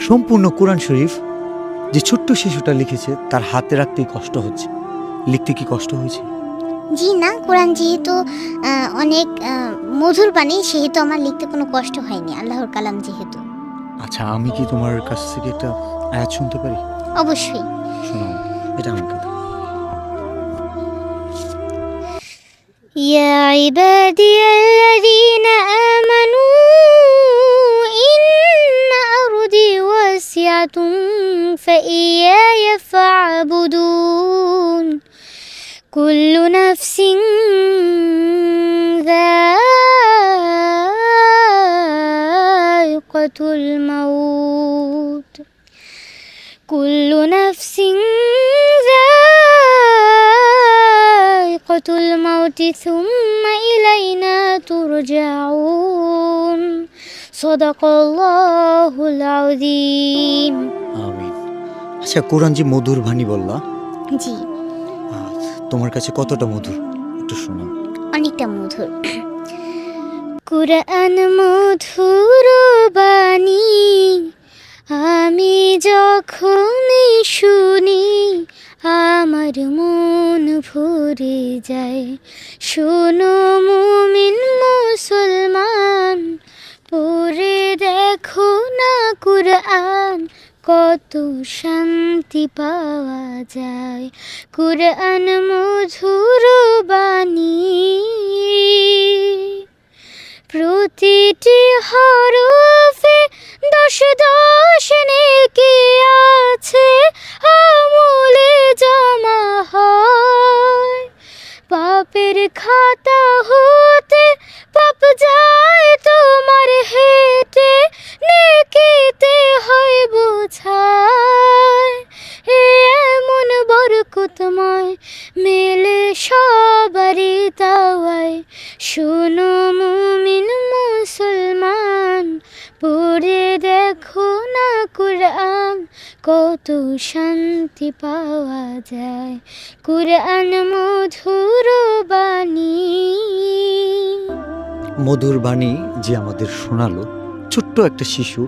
সম্পূর্ণ কোরআন শরীফ যে ছোট্ট শিশুটা লিখেছে তার হাতে রাখতেই কষ্ট হচ্ছে। লিখতে কি কষ্ট হয়েছে? জি না, কোরআন যেহেতু অনেক মধুর বাণী, সেহেতু আমার লিখতে কোনো কষ্ট হয়নি, আল্লাহর কালাম যেহেতু। আচ্ছা, আমি কি তোমার কাছ থেকে একটা আয়াত শুনতে পারি? অবশ্যই। শোনাও, এটা আমাকে দাও। ইয়া ইবাদিয়াল্লাযীনা আমানু ইন্না আরদি ওয়াসিআতুন ফাইয়ায়া ফা'বুদুন কুল্লু নাফসিন যায়িকাতুল মাউত কুল্লু নাফসিন যায়িকাতুল মাউতি সুম্মা ইলাইনা তুরজাউন সাদাকাল্লাহুল আযীম। আমিন। আচ্ছা, কোরআন যে মধুর বাণী বললা, জি, তোমার কাছে কতটা মধুর একটু শোনাও। অনেকটা মধুর। কুরআন মধুর বাণী, আমি যখনই শুনি আমার মন ভরে যায়। শোনো মুমিন মুসলমান, পড়ে দেখো না কুরআন, কত শান্তি পাওয়া যায়। কুরআন মধুর বাণী, প্রতিটি হরফে 10 নেকি আছে, আমলে জমা হয়। পাপের খাতা হতে পাপ যায় তোমার হেঁটে, নেকিতে হয় বোঝায়। এমন বরকতময় মেলে সবারই তাওয়ায়। শোনো মুমিন মুসলমান, পড়ে দেখো না কুরআন, কত শান্তি পাওয়া যায়। কুরআন মধুর বাণী। মধুর বাণী যে আমাদের শোনালো, ছোট্ট একটা শিশু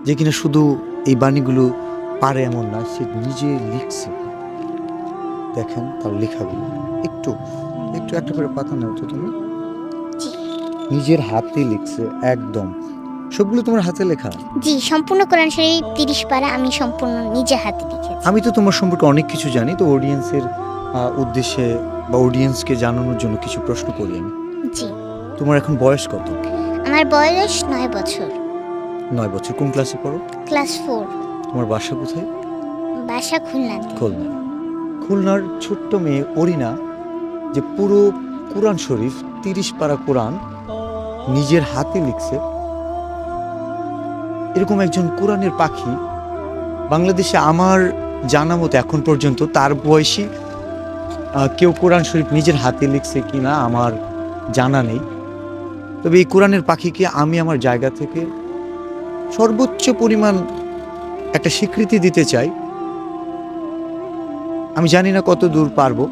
যে কিনা শুধু এই বাণীগুলো পারে এমন না, সে নিজে লিখছে। দেখেন তার লেখাগুলো, একটু একটু একটা করে পাতা নাও তো তুমি। নিজের হাতে লিখছে, একদম সবগুলো তোমার হাতে লেখা। জি, সম্পূর্ণ কোরআন শরীফ 30 পারা আমি সম্পূর্ণ নিজে হাতে লিখেছি। আমি তো তোমার সম্পর্কে অনেক কিছু জানি, তো অডিয়েন্সের উদ্দেশ্যে বা অডিয়েন্সকে জানানোর জন্য কিছু প্রশ্ন করি আমি। জি, তোমার এখন বয়স কত? আমার বয়স 9 বছর। 9 বছর। কোন ক্লাসে পড়ো? ক্লাস 4। তোমার বাসা কোথায়? বাসা খুলনাতে। খুলনা। খুলনার ছোট্ট মেয়ে অরিনা যে পুরো কোরআন শরীফ 30 পারা কোরআন নিজের হাতে লিখছে, এরকম একজন কোরআনের পাখি বাংলাদেশে আমার জানা মতো এখন পর্যন্ত তার বয়সী কেউ কোরআন শরীফ নিজের হাতে লিখছে কিনা আমার জানা নেই। তবে এই কোরআনের পাখিকে আমি আমার জায়গা থেকে সর্বোচ্চ পরিমাণ একটা স্বীকৃতি দিতে চাই। আমি জানি না কত দূর পারবো,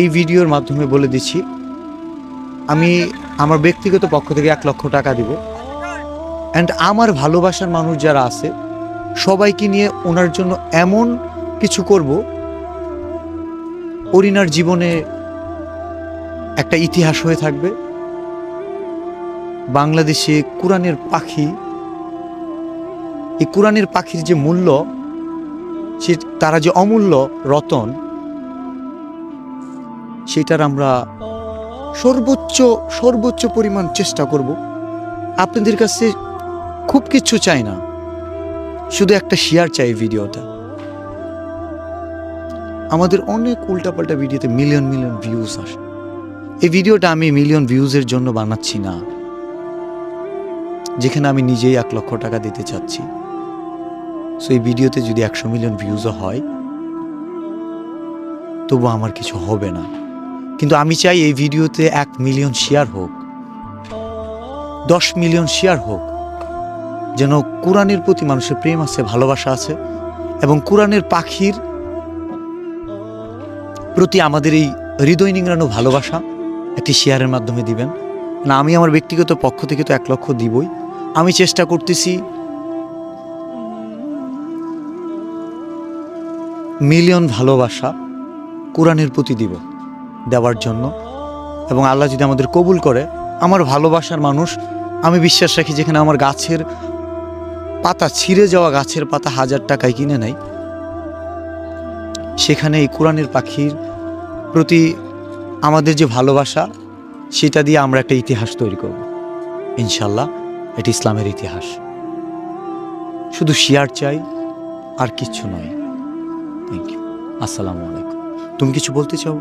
এই ভিডিওর মাধ্যমে বলে দিচ্ছি, আমি আমার ব্যক্তিগত পক্ষ থেকে 1 লক্ষ টাকা দিব। অ্যান্ড আমার ভালোবাসার মানুষ যারা আছে সবাইকে নিয়ে ওনার জন্য এমন কিছু করব, অরিনার জীবনে একটা ইতিহাস হয়ে থাকবে। বাংলাদেশে কোরআনের পাখি, এই কোরআনের পাখির যে মূল্য, সে তারা যে অমূল্য রতন, সেটার আমরা সর্বোচ্চ পরিমাণ চেষ্টা করব। আপনাদের কাছে খুব কিছু চাই না, শুধু একটা শেয়ার চাই ভিডিওটা। আমাদের অনেক উল্টাপাল্টা ভিডিওতে মিলিয়ন ভিউজ আসে। এই ভিডিওটা আমি মিলিয়ন ভিউজের জন্য বানাচ্ছি না, যেখানে আমি নিজেই 1 লক্ষ টাকা দিতে চাচ্ছি। সো এই ভিডিওতে যদি 100 মিলিয়ন ভিউজও হয় তবু আমার কিছু হবে না, কিন্তু আমি চাই এই ভিডিওতে 1 মিলিয়ন শেয়ার হোক, 10 মিলিয়ন শেয়ার হোক, যেন কোরআনের প্রতি মানুষের প্রেম আছে, ভালোবাসা আছে, এবং কোরআনের পাখির প্রতি আমাদের এই হৃদয় নিংড়ানো ভালোবাসা একটি শেয়ারের মাধ্যমে দিবেন না। আমি আমার ব্যক্তিগত পক্ষ থেকে তো 1 লক্ষ দিবই। আমি চেষ্টা করতেছি মিলিয়ন ভালোবাসা কোরআনের প্রতি দিব, দেওয়ার জন্য। এবং আল্লাহ যদি আমাদের কবুল করে, আমার ভালোবাসার মানুষ, আমি বিশ্বাস রাখি যেখানে আমার গাছের পাতা, ছিঁড়ে যাওয়া গাছের পাতা 1000 টাকায় কিনে নেয়, সেখানে এই কোরআনের পাখির প্রতি আমাদের যে ভালোবাসা, সেটা দিয়ে আমরা একটা ইতিহাস তৈরি করব ইনশাল্লাহ। এটি ইসলামের ইতিহাস। শুধু শেয়ার চাই, আর কিচ্ছু নয়। Thank you. আসসালামু আলাইকুম। তুমি কিছু বলতে চাও?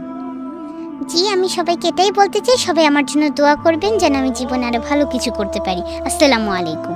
জি, আমি সবাইকে এটাই বলতে চাই, সবাই আমার জন্য দোয়া করবেন যেন আমি জীবনে আরো ভালো কিছু করতে পারি। আসসালামু আলাইকুম।